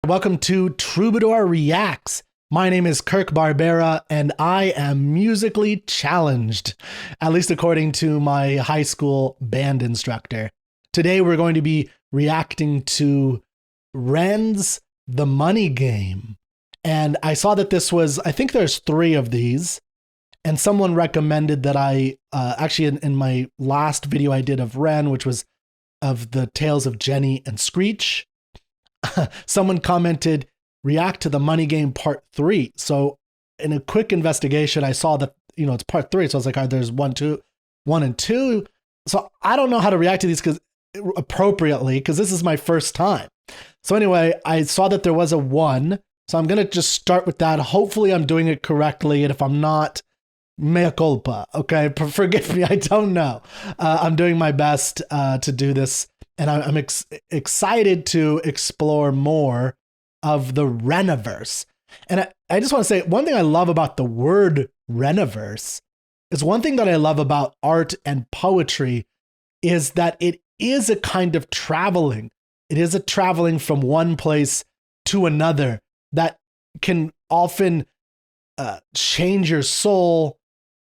Welcome to Troubadour Reacts. My name is Kirk Barbera, and I am musically challenged, at least according to my high school band instructor. Today we're going to be reacting to Ren's The Money Game. And I saw that this was, I think there's 3 of these, and someone recommended that I, actually in my last video I did of Ren, which was of the tales of Jenny and Screech, someone commented, react to The Money Game Part 3. So in a quick investigation, I saw that, it's Part 3. So I was like, all right, there's 1 and 2. So I don't know how to react to these appropriately, because this is my first time. So anyway, I saw that there was a 1. So I'm going to just start with that. Hopefully I'm doing it correctly. And if I'm not, mea culpa. Okay. Forgive me. I don't know. I'm doing my best to do this. And I'm excited to explore more of the Reniverse. And I just want to say, one thing I love about the word Reniverse is one thing that I love about art and poetry is that it is a kind of traveling. It is a traveling from one place to another that can often change your soul,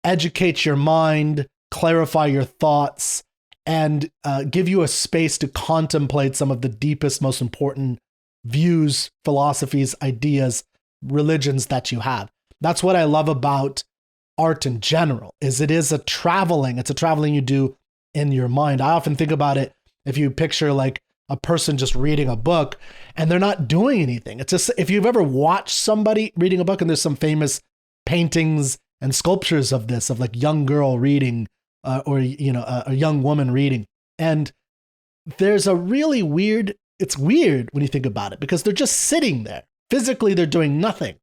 educate your mind, clarify your thoughts, and give you a space to contemplate some of the deepest, most important views, philosophies, ideas, religions that you have. That's what I love about art in general, is it is a traveling. It's a traveling you do in your mind. I often think about it, if you picture like a person just reading a book and they're not doing anything. It's just, if you've ever watched somebody reading a book, and there's some famous paintings and sculptures of this, of like young girl reading, or a young woman reading. And there's a really weird, it's weird when you think about it, because they're just sitting there. Physically, they're doing nothing,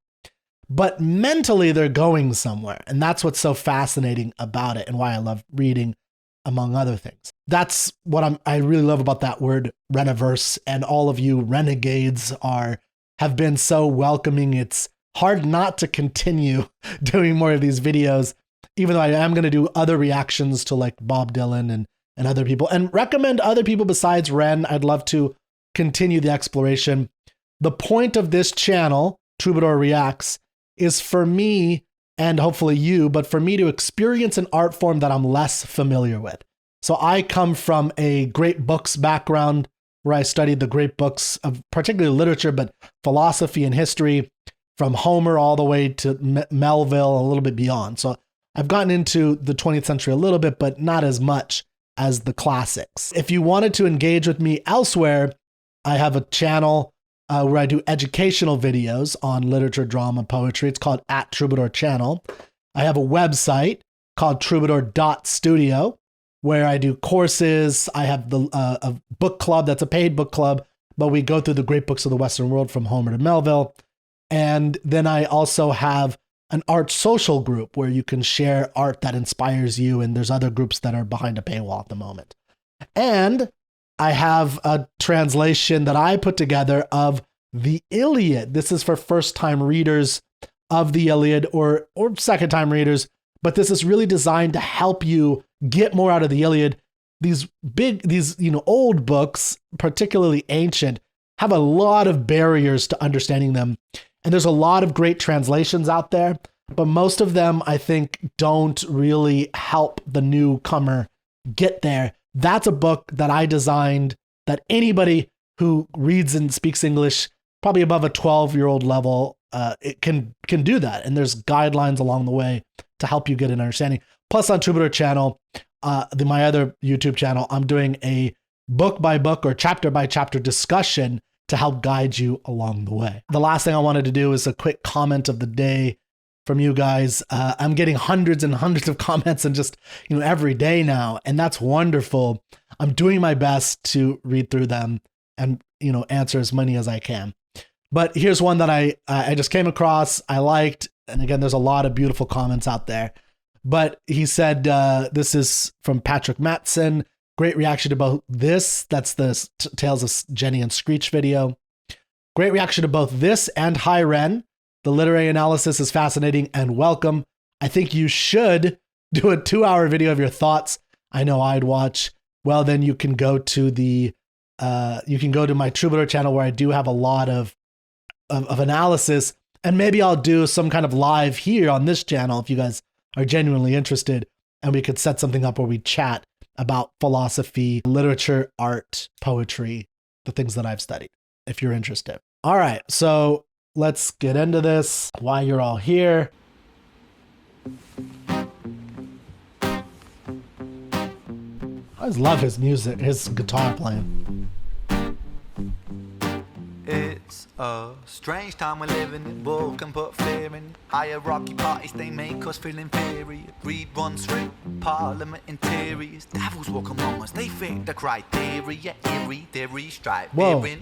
but mentally they're going somewhere. And that's what's so fascinating about it, and why I love reading, among other things. That's what I really love about that word Reniverse, and all of you renegades have been so welcoming. It's hard not to continue doing more of these videos, even though I am going to do other reactions to like Bob Dylan and other people, and recommend other people besides Ren. I'd love to continue the exploration. The point of this channel, Troubadour Reacts, is for me, and hopefully you, but for me to experience an art form that I'm less familiar with. So I come from a great books background, where I studied the great books of particularly literature, but philosophy and history, from Homer all the way to Melville, a little bit beyond. So I've gotten into the 20th century a little bit, but not as much as the classics. If you wanted to engage with me elsewhere, I have a channel where I do educational videos on literature, drama, poetry. It's called @Troubadour Channel. I have a website called troubadour.studio, where I do courses. I have a book club that's a paid book club, but we go through the great books of the Western world from Homer to Melville. And then I also have an art social group where you can share art that inspires you. And there's other groups that are behind a paywall at the moment. And I have a translation that I put together of the Iliad. This is for first-time readers of the Iliad, or second-time readers, but this is really designed to help you get more out of the Iliad. These old books, particularly ancient, have a lot of barriers to understanding them. And there's a lot of great translations out there, but most of them, I think, don't really help the newcomer get there. That's a book that I designed that anybody who reads and speaks English, probably above a 12-year-old level, it can do that. And there's guidelines along the way to help you get an understanding. Plus on Troubadour Channel, my other YouTube channel, I'm doing a book by book or chapter by chapter discussion to help guide you along the way. The last thing I wanted to do is a quick comment of the day from you guys. I'm getting hundreds and hundreds of comments and just, every day now. And that's wonderful. I'm doing my best to read through them and, answer as many as I can. But here's one that I just came across, I liked. And again, there's a lot of beautiful comments out there. But he said, this is from Patrick Matson. Great reaction to both this. That's the Tales of Jenny and Screech video. Great reaction to both this and Hi Ren. The literary analysis is fascinating and welcome. I think you should do a 2-hour video of your thoughts. I know I'd watch. Well, then you can go to my Troubadour channel, where I do have a lot of of analysis. And maybe I'll do some kind of live here on this channel if you guys are genuinely interested, and we could set something up where we chat about philosophy, literature, art, poetry, the things that I've studied, if you're interested. All right, so let's get into this, why you're all here. I always love his music, his guitar playing. It's a strange time we're living in. War can put fear in. Hierarchy parties, they make us feel inferior. Greed runs through parliament interiors. Devils walk among us, they fit the criteria. Eerie theory, stripe, weary,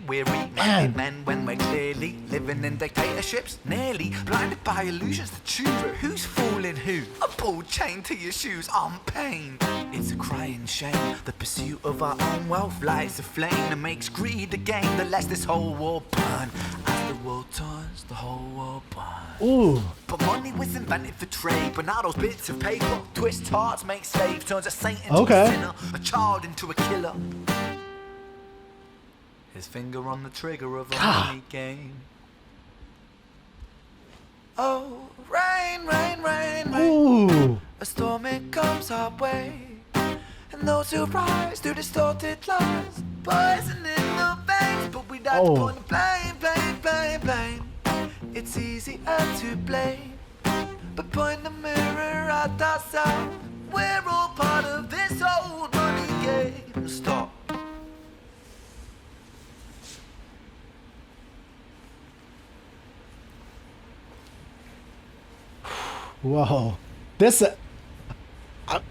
minded men when we're clearly living in dictatorships. Nearly blinded by illusions to choose who's fooling who. A pull chain to your shoes on pain. It's a crying shame. The pursuit of our own wealth lights a flame that makes greed a game that lets this whole war burn. As the world turns, the whole world burns. Ooh. But money was invented for trade, but now those bits of paper twist hearts, make slaves, turns a saint into a sinner, a child into a killer. His finger on the trigger of a money game. Oh, rain, rain, rain, rain. Ooh. A storm it comes our way, and those who rise through distorted lies, poison in the veins, but we die upon the blame. It's easier to blame, but point the mirror at ourselves. We're all part of this old money game. Stop. Whoa. This,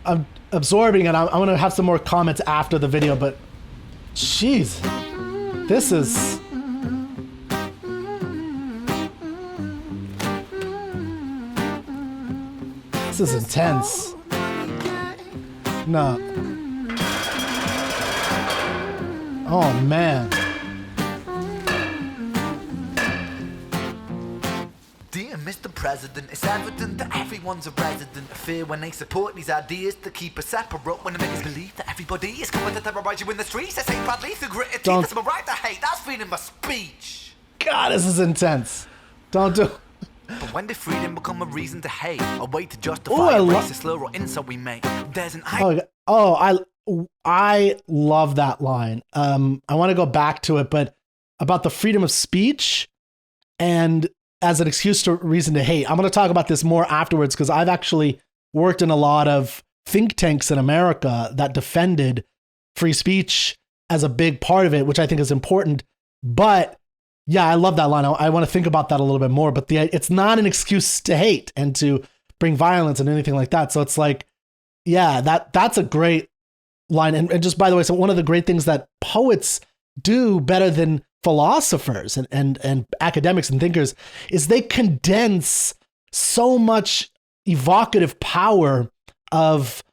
I'm absorbing, and I'm going to have some more comments after the video, but jeez, this is... This is intense. No. Oh, man. Dear Mr. President, it's evident that everyone's a resident of fear when they support these ideas to keep us separate, when they make us believe that everybody is coming to terrorize you in the streets. They say proudly through gritted teeth, that's my right to hate, that's freedom of speech. God, this is intense. Don't do... But when did freedom become a reason to hate, a way to justify a racist slur or insult we make? There's an I love that line. I want to go back to it, but about the freedom of speech and as an excuse to reason to hate. I'm going to talk about this more afterwards because I've actually worked in a lot of think tanks in America that defended free speech as a big part of it, which I think is important. But yeah, I love that line. I want to think about that a little bit more, but it's not an excuse to hate and to bring violence and anything like that. So it's like, yeah, that's a great line. And just by the way, so one of the great things that poets do better than philosophers and academics and thinkers is they condense so much evocative power of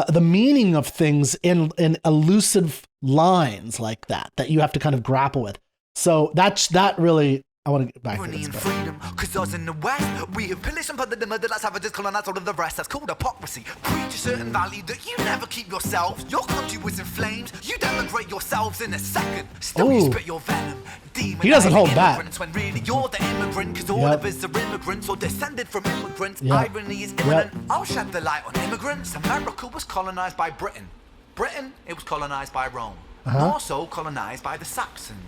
the meaning of things in elusive lines like that you have to kind of grapple with. So that really, I want to get back to this. Freedom, cause us in the West, we have pillaged and plundered the middle class savages, colonized all of the rest. That's called hypocrisy. Preach a certain value that you never keep yourselves. Your country was in flames, you denigrate yourselves in a second. Still you spit your venom. He doesn't hold back. When really you're the immigrant, cause all of us are immigrants or descended from immigrants. Irony is imminent. I'll shed the light on immigrants. America was colonized by Britain. Britain, it was colonized by Rome. More so colonized by the Saxons.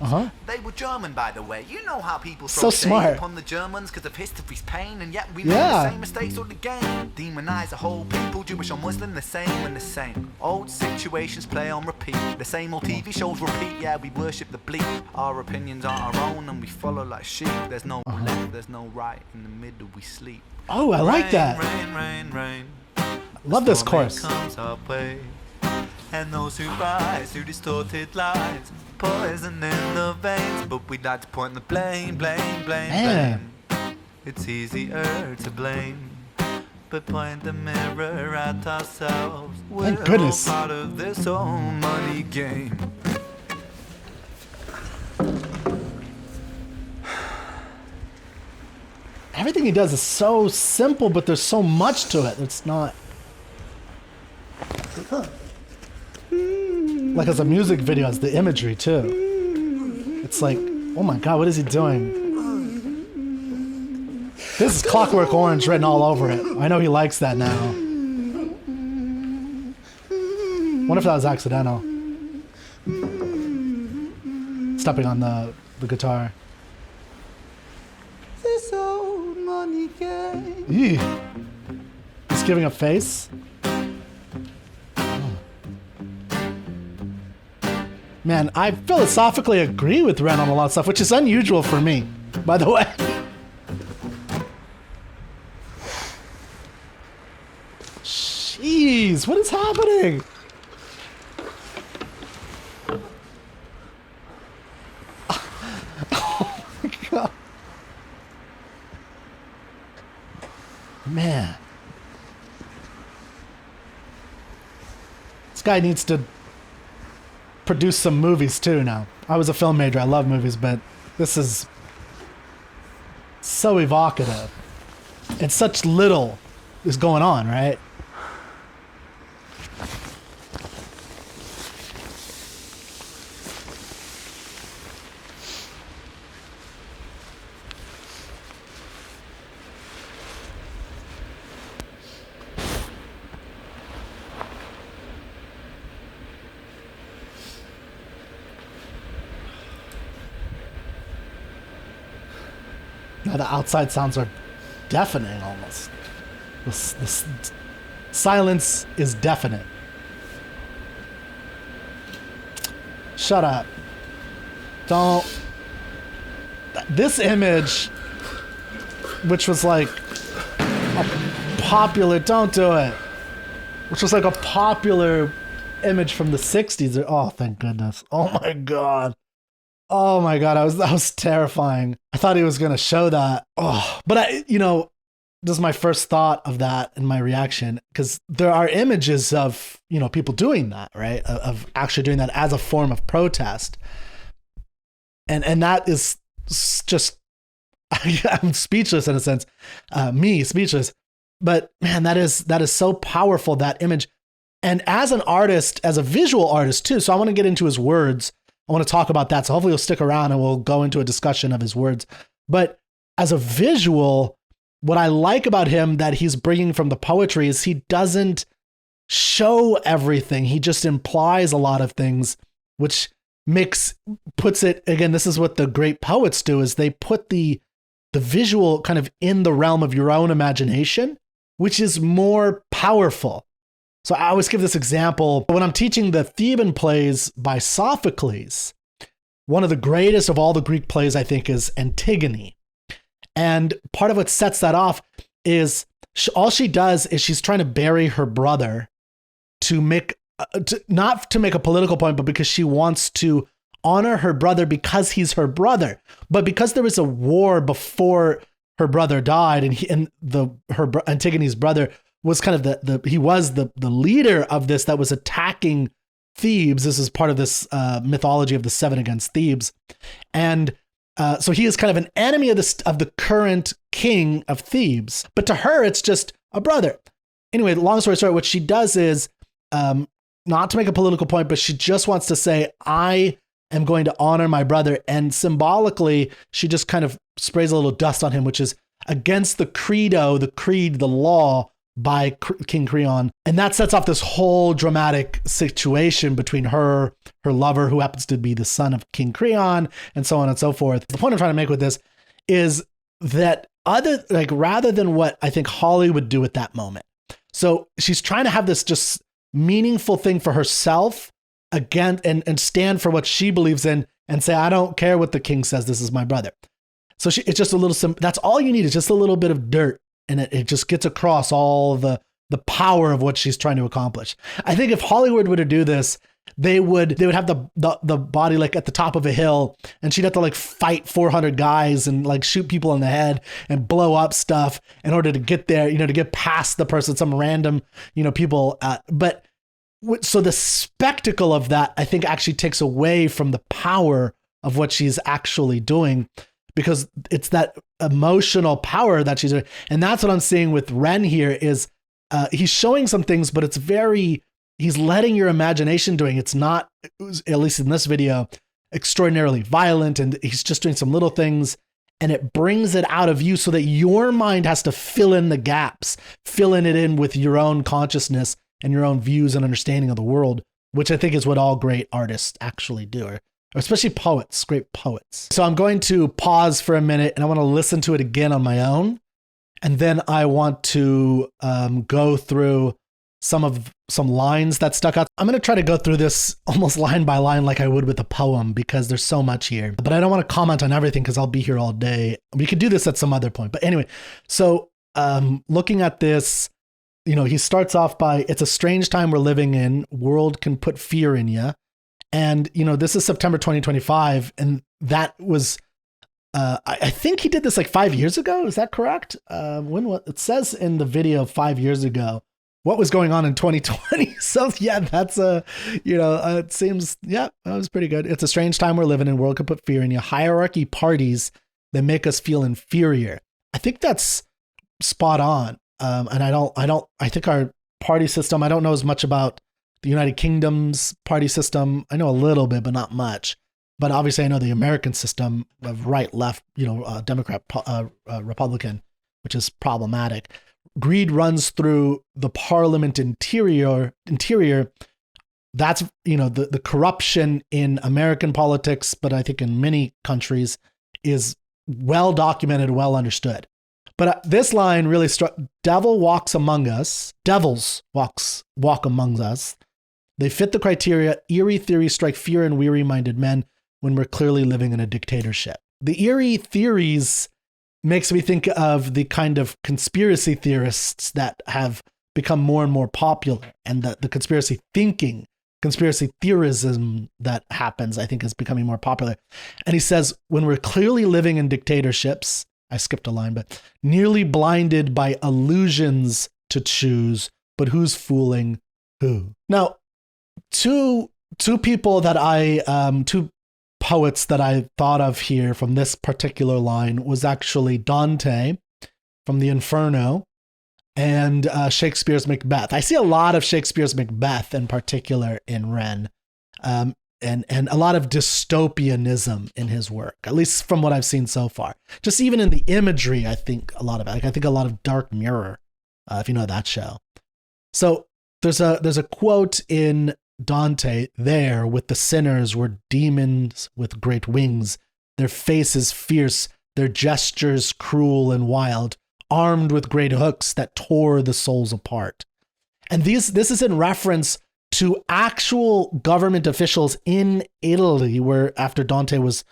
They were German, by the way. You know how people throw shade upon the Germans because of history's pain, and yet we make the same mistakes all again. Demonize a whole people, Jewish or Muslim, the same and the same. Old situations play on repeat. The same old TV shows repeat. Yeah, we worship the bleak. Our opinions aren't our own, and we follow like sheep. There's no left, there's no right. In the middle we sleep. Oh, I like that. Rain, rain, rain. Love this chorus. Comes our way. And those who rise through distorted lies, poison in the veins, but we like to point the blame. It's easier to blame, but point the mirror at ourselves. We're all part of this old money game. Everything he does is so simple, but there's so much to it. It's not... Like as a music video, it's the imagery too. It's like, oh my God, what is he doing? This is Clockwork Orange written all over it. I know he likes that now. What if that was accidental? Stepping on the guitar. This old money game. Eee. He's giving a face. Man, I philosophically agree with Ren on a lot of stuff, which is unusual for me, by the way. Jeez, what is happening? Oh my God. Man. This guy needs to produce some movies too now. I was a film major. I love movies, but this is so evocative. And such little is going on, right? Now the outside sounds are deafening almost. This silence is deafening. Shut up. Don't. This image, which was like a popular, don't do it. Which was like a popular image from the 60s. Oh, thank goodness. Oh my God. Oh my God, that was terrifying. I thought he was going to show that. Oh, but this is my first thought of that in my reaction, because there are images of, people doing that, right? Of actually doing that as a form of protest. And that is just, I'm speechless in a sense, me speechless. But man, that is so powerful, that image. And as an artist, as a visual artist too, so I want to get into his words. I want to talk about that. So hopefully you'll stick around and we'll go into a discussion of his words. But as a visual, what I like about him that he's bringing from the poetry is he doesn't show everything. He just implies a lot of things, which puts it, again, this is what the great poets do, is they put the visual kind of in the realm of your own imagination, which is more powerful. So I always give this example. When I'm teaching the Theban plays by Sophocles, one of the greatest of all the Greek plays, I think, is Antigone. And part of what sets that off is all she does is she's trying to bury her brother not to make a political point, but because she wants to honor her brother because he's her brother. But because there was a war before her brother died, and Antigone's brother was kind of the leader of this that was attacking Thebes. This is part of this mythology of the seven against Thebes. And so he is kind of an enemy of the current king of Thebes. But to her, it's just a brother. Anyway, long story short, what she does is, not to make a political point, but she just wants to say, I am going to honor my brother. And symbolically, she just kind of sprays a little dust on him, which is against the creed, the law, by King Creon. And that sets off this whole dramatic situation between her lover, who happens to be the son of King Creon, and so on and so forth. The point I'm trying to make with this is that rather than what I think Holly would do at that moment. So she's trying to have this just meaningful thing for herself again, and stand for what she believes in and say, I don't care what the king says, this is my brother. So it's just a little, that's all you need, is just a little bit of dirt. And it just gets across all the power of what she's trying to accomplish. I think if Hollywood were to do this, they would have the body like at the top of a hill, and she'd have to like fight 400 guys and like shoot people in the head and blow up stuff in order to get there, to get past the person, some random, people. So the spectacle of that, I think, actually takes away from the power of what she's actually doing, because it's that emotional power that she's doing. And that's what I'm seeing with Ren here is he's showing some things, but he's letting your imagination doing. It's not, at least in this video, extraordinarily violent. And he's just doing some little things. and it brings it out of you so that your mind has to fill in the gaps, filling it in with your own consciousness and your own views and understanding of the world, which I think is what all great artists actually do, or especially poets, great poets. So I'm going to pause for a minute and I want to listen to it again on my own. And then I want to go through some lines that stuck out. I'm going to try to go through this almost line by line like I would with a poem because there's so much here. But I don't want to comment on everything because I'll be here all day. We could do this at some other point. But anyway, so looking at this, he starts off by, it's a strange time we're living in. World can put fear in you. And, this is September 2025. And that was, I think he did this like 5 years ago. Is that correct? It says in the video 5 years ago, what was going on in 2020. So yeah, that's it seems, yeah, that was pretty good. It's a strange time we're living in. World could put fear in you. Hierarchy parties that make us feel inferior. I think that's spot on. And I think our party system, I don't know as much about the United Kingdom's party system. I know a little bit, but not much. But obviously I know the American system of right, left, Democrat, Republican, which is problematic. Greed runs through the parliament interior. That's, the corruption in American politics, but I think in many countries is well documented, well understood. But this line really struck. Devils walk among us. They fit the criteria. Eerie theories strike fear in weary-minded men when we're clearly living in a dictatorship. The eerie theories makes me think of the kind of conspiracy theorists that have become more and more popular, and the conspiracy thinking, conspiracy theorism that happens, I think, is becoming more popular. And he says, when we're clearly living in dictatorships, I skipped a line, but nearly blinded by illusions to choose, but who's fooling who? Now, two poets that I thought of here from this particular line was actually Dante from the Inferno and Shakespeare's Macbeth. I see a lot of Shakespeare's Macbeth in particular in Ren, and a lot of dystopianism in his work, at least from what I've seen so far. Just even in the imagery, I think a lot of it. I think a lot of Dark Mirror, if you know that show. So there's a quote in Dante there with the sinners were demons with great wings, their faces fierce, their gestures cruel and wild, armed with great hooks that tore the souls apart. And this is in reference to actual government officials in Italy, where after Dante was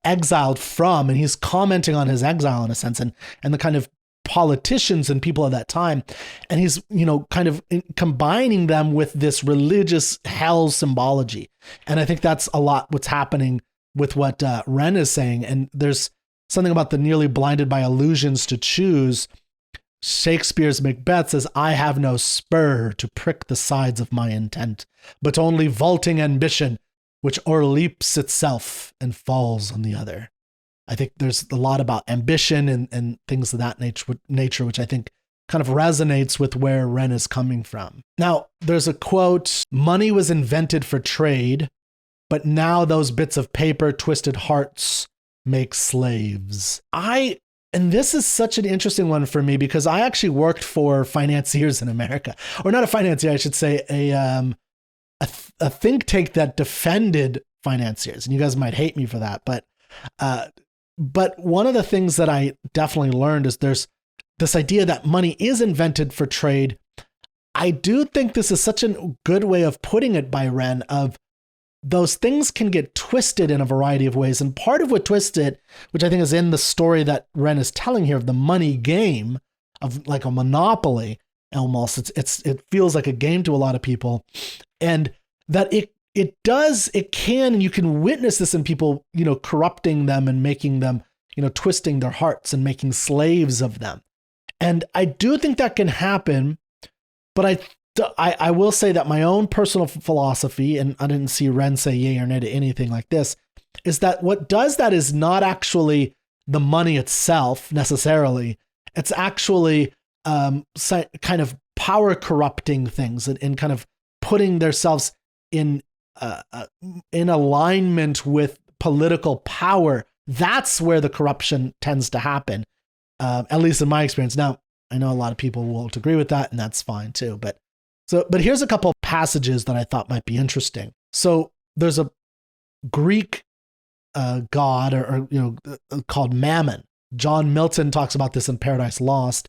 exiled from, and he's commenting on his exile in a sense, and the kind of politicians and people of that time. And he's, kind of combining them with this religious hell symbology. And I think that's a lot what's happening with what Ren is saying. And there's something about the nearly blinded by illusions to choose. Shakespeare's Macbeth says, I have no spur to prick the sides of my intent, but only vaulting ambition, which o'erleaps itself and falls on the other. I think there's a lot about ambition and things of that nature, which I think kind of resonates with where Ren is coming from. Now, there's a quote, money was invented for trade, but now those bits of paper, twisted hearts, make slaves. And this is such an interesting one for me because I actually worked for financiers in America, or not a financier, I should say, a think tank that defended financiers. And you guys might hate me for that, but one of the things that I definitely learned is there's this idea that money is invented for trade. I do think this is such a good way of putting it by Ren, of those things can get twisted in a variety of ways. And part of what twists it, which I think is in the story that Ren is telling here of the money game, of like a monopoly almost, it feels like a game to a lot of people. And that it can, and you can witness this in people, corrupting them and making them, twisting their hearts and making slaves of them. And I do think that can happen, but I will say that my own personal philosophy, and I didn't see Ren say yay or nay to anything like this, is that what does that is not actually the money itself necessarily. It's actually kind of power corrupting things and kind of putting themselves in alignment with political power That's where the corruption tends to happen, at least in my experience. Now, I know a lot of people won't agree with that, and that's fine too. But here's a couple of passages that I thought might be interesting. So there's a Greek god, or called Mammon. John Milton talks about this in Paradise Lost.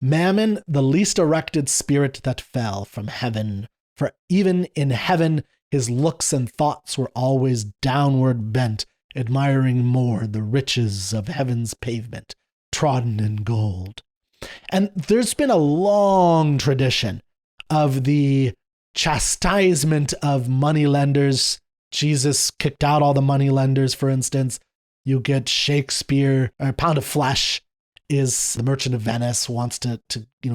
Mammon, the least erected spirit that fell from heaven, for even in heaven his looks and thoughts were always downward bent, admiring more the riches of heaven's pavement, trodden in gold. And there's been a long tradition of the chastisement of moneylenders. Jesus kicked out all the moneylenders, for instance. You get Shakespeare, or Pound of Flesh is the Merchant of Venice, wants to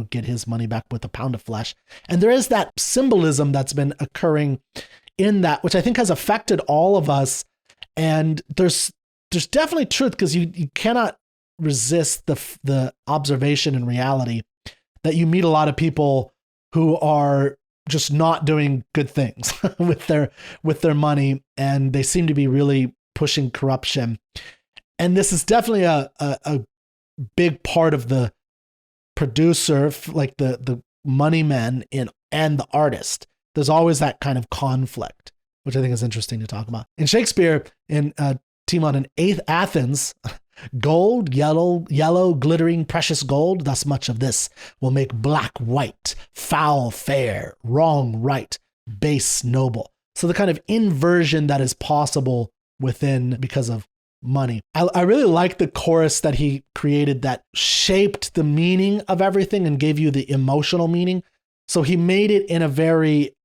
get his money back with a pound of flesh. And there is that symbolism that's been occurring in that, which I think has affected all of us. And there's definitely truth, because you cannot resist the observation and reality that you meet a lot of people who are just not doing good things with their money, and they seem to be really pushing corruption. And this is definitely a big part of the producer, like the money men and the artist. There's always that kind of conflict, which I think is interesting to talk about. In Shakespeare, in Timon in Athens, gold, yellow, glittering, precious gold, thus much of this will make black white, foul fair, wrong right, base noble. So the kind of inversion that is possible within because of money. I really like the chorus that he created that shaped the meaning of everything and gave you the emotional meaning. So he made it in a very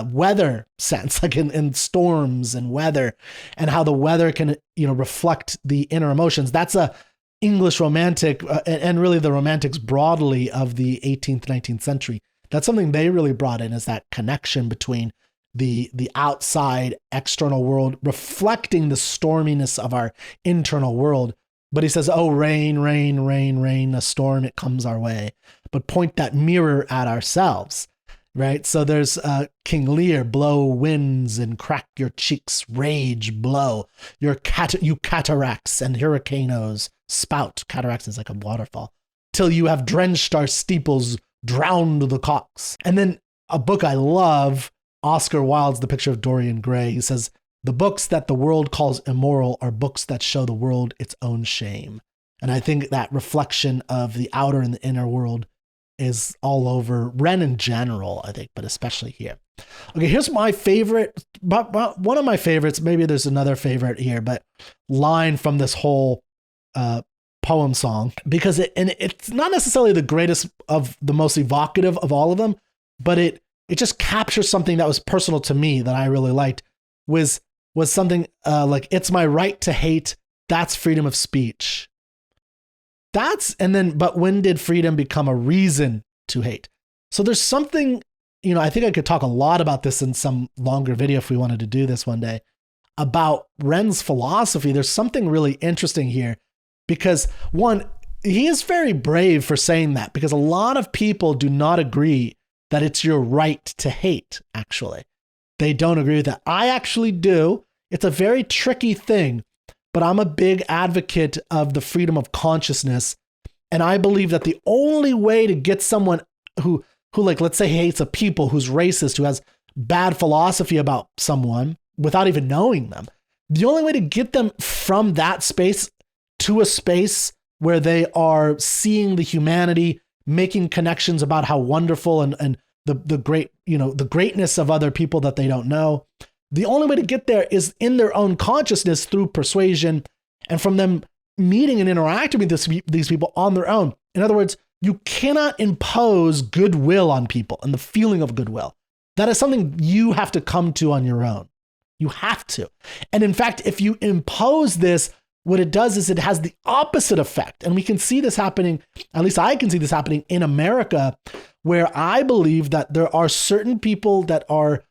weather sense, like in storms and weather, and how the weather can reflect the inner emotions. That's a English romantic, and really the romantics broadly of the 18th, 19th century. That's something they really brought in, is that connection between the outside external world reflecting the storminess of our internal world. But he says, oh, rain, rain, rain, rain, a storm, it comes our way. But point that mirror at ourselves, right? So there's King Lear, blow winds and crack your cheeks, rage, blow. You cataracts and hurricanes spout. Cataracts is like a waterfall. Till you have drenched our steeples, drowned the cocks. And then a book I love, Oscar Wilde's The Picture of Dorian Gray. He says, the books that the world calls immoral are books that show the world its own shame. And I think that reflection of the outer and the inner world is all over Ren in general, I think, but especially here. Okay, here's my favorite, but one of my favorites, maybe there's another favorite here, but line from this whole poem song, because it's not necessarily the greatest of the most evocative of all of them, but it just captures something that was personal to me that I really liked, was something like, it's my right to hate, that's freedom of speech. But when did freedom become a reason to hate? So there's something, I think I could talk a lot about this in some longer video if we wanted to do this one day, about Ren's philosophy. There's something really interesting here, because one, he is very brave for saying that, because a lot of people do not agree that it's your right to hate, actually. They don't agree with that. I actually do. It's a very tricky thing, but I'm a big advocate of the freedom of consciousness. And I believe that the only way to get someone who like, let's say hates a people, who's racist, who has bad philosophy about someone without even knowing them, the only way to get them from that space to a space where they are seeing the humanity, making connections about how wonderful and the great, the greatness of other people that they don't know. The only way to get there is in their own consciousness, through persuasion, and from them meeting and interacting with these people on their own. In other words, you cannot impose goodwill on people and the feeling of goodwill. That is something you have to come to on your own. You have to. And in fact, if you impose this, what it does is it has the opposite effect. And we can see this happening, at least I can see this happening in America, where I believe that there are certain people that are,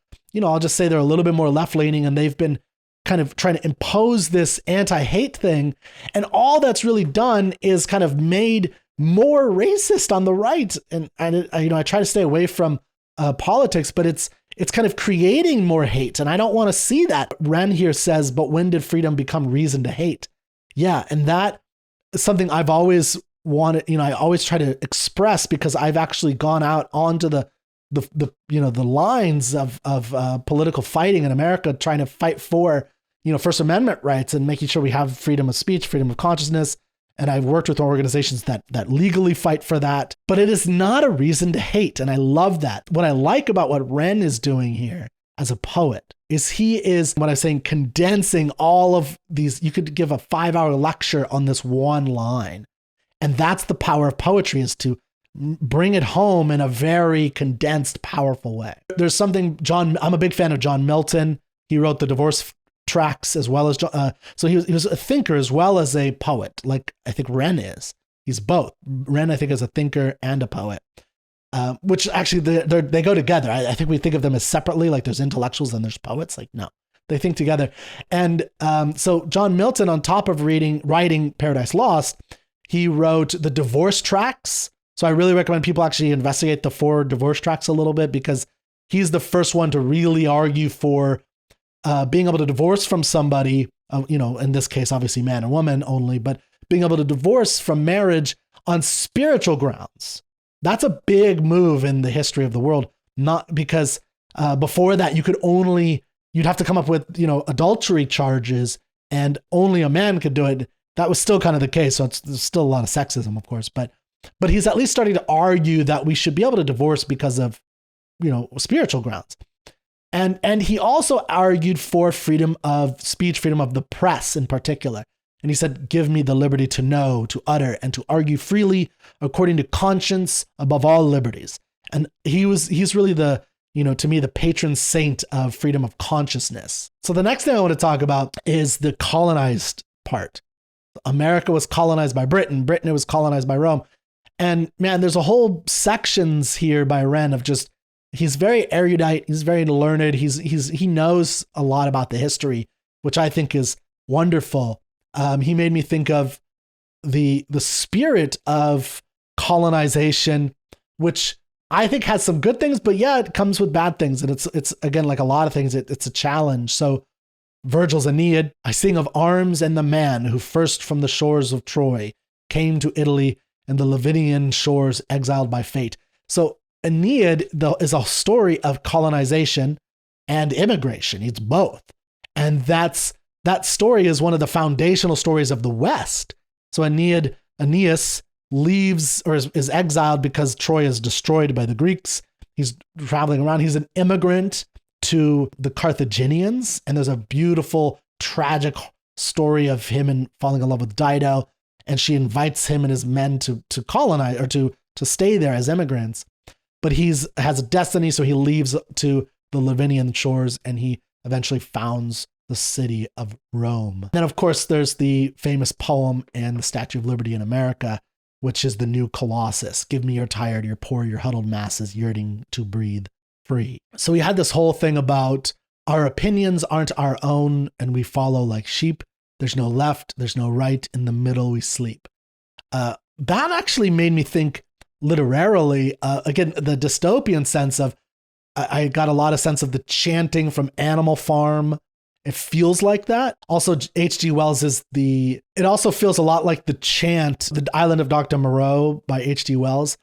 I'll just say they're a little bit more left-leaning, and they've been kind of trying to impose this anti-hate thing. And all that's really done is kind of made more racist on the right. And I try to stay away from politics, but it's kind of creating more hate. And I don't want to see that. Ren here says, but when did freedom become reason to hate? Yeah, and that is something I've always wanted, I always try to express, because I've actually gone out onto the lines of political fighting in America, trying to fight for, First Amendment rights and making sure we have freedom of speech, freedom of consciousness. And I've worked with organizations that legally fight for that. But it is not a reason to hate. And I love that. What I like about what Ren is doing here as a poet is he is, what I'm saying, condensing all of these. You could give a 5-hour lecture on this one line. And that's the power of poetry, is to bring it home in a very condensed, powerful way. There's something I'm a big fan of John Milton. He wrote the Divorce Tracts as well as, so he was a thinker as well as a poet, like I think Ren is. He's both. Ren, I think, is a thinker and a poet, which actually they go together. I think we think of them as separately, like there's intellectuals and there's poets. Like, no, they think together. And so John Milton, on top of writing Paradise Lost, he wrote the Divorce Tracts. So I really recommend people actually investigate the 4 divorce tracts a little bit, because he's the first one to really argue for being able to divorce from somebody, in this case, obviously man and woman only, but being able to divorce from marriage on spiritual grounds. That's a big move in the history of the world. Not because before that you'd have to come up with, adultery charges, and only a man could do it. That was still kind of the case. So there's still a lot of sexism, of course, but he's at least starting to argue that we should be able to divorce because of, spiritual grounds. And he also argued for freedom of speech, freedom of the press in particular. And he said, give me the liberty to know, to utter, and to argue freely according to conscience above all liberties. And he's really to me, the patron saint of freedom of consciousness. So the next thing I want to talk about is the colonized part. America was colonized by Britain. Britain was colonized by Rome. And man, there's a whole sections here by Ren of just, he's very erudite. He's very learned. He knows a lot about the history, which I think is wonderful. He made me think of the spirit of colonization, which I think has some good things, but yeah, it comes with bad things. And it's again, like a lot of things, it's a challenge. So Virgil's Aeneid, I sing of arms and the man who first from the shores of Troy came to Italy and the Lavinian shores exiled by fate. So Aeneid is a story of colonization and immigration. It's both. And that story is one of the foundational stories of the West. So Aeneas leaves or is exiled because Troy is destroyed by the Greeks. He's traveling around. He's an immigrant to the Carthaginians. And there's a beautiful, tragic story of him falling in love with Dido. And she invites him and his men to colonize or to stay there as immigrants. But has a destiny, so he leaves to the Lavinian shores and he eventually founds the city of Rome. Then, of course, there's the famous poem and the Statue of Liberty in America, which is the new Colossus. Give me your tired, your poor, your huddled masses yearning to breathe free. So we had this whole thing about our opinions aren't our own and we follow like sheep. There's no left, there's no right, in the middle we sleep. That actually made me think literarily, again, the dystopian sense of, I got a lot of sense of the chanting from Animal Farm. It feels like that. Also, H.G. Wells it also feels a lot like the chant, The Island of Dr. Moreau by H.G. Wells.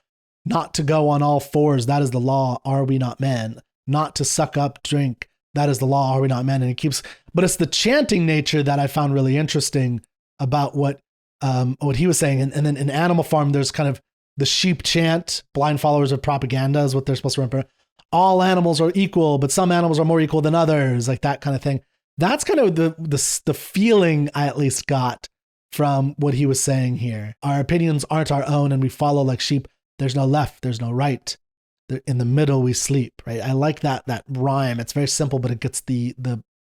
Not to go on all fours, that is the law, are we not men? Not to suck up drink, that is the law, are we not men? And but it's the chanting nature that I found really interesting about what he was saying. And then in Animal Farm, there's kind of the sheep chant, blind followers of propaganda is what they're supposed to remember. All animals are equal, but some animals are more equal than others, like that kind of thing. That's kind of the feeling I at least got from what he was saying here. Our opinions aren't our own and we follow like sheep. There's no left, there's no right. In the middle we sleep, right? I like that rhyme. It's very simple, but it gets it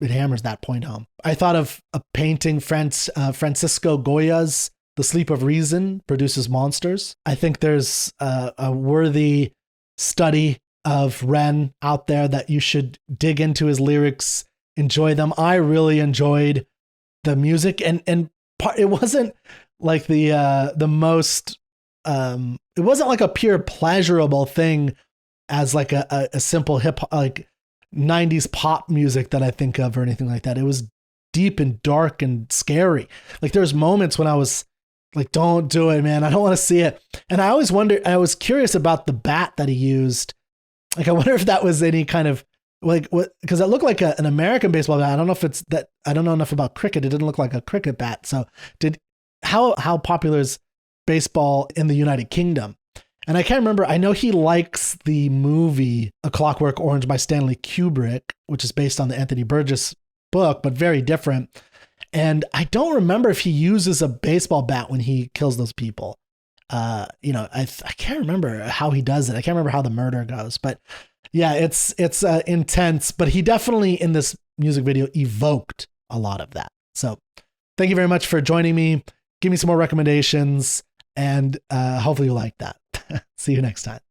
hammers that point home. I thought of a painting, Francisco Goya's The Sleep of Reason Produces Monsters. I think there's a worthy study of Ren out there that you should dig into his lyrics, enjoy them. I really enjoyed the music, and it wasn't like the most it wasn't like a pure pleasurable thing as like a simple hip like 90s pop music that I think of or anything like that. It was deep and dark and scary. Like there's moments when I was like, don't do it, man. I don't want to see it. And I always wondered, I was curious about the bat that he used. Like, I wonder if that was any kind of like what, because it looked like an American baseball bat. I don't know if it's that. I don't know enough about cricket. It didn't look like a cricket bat. So how popular is baseball in the United Kingdom? And I can't remember. I know he likes the movie A Clockwork Orange by Stanley Kubrick, which is based on the Anthony Burgess book, but very different. And I don't remember if he uses a baseball bat when he kills those people. I can't remember how he does it. I can't remember how the murder goes, but yeah, it's intense. But he definitely in this music video evoked a lot of that. So thank you very much for joining me. Give me some more recommendations, and hopefully you like that. See you next time.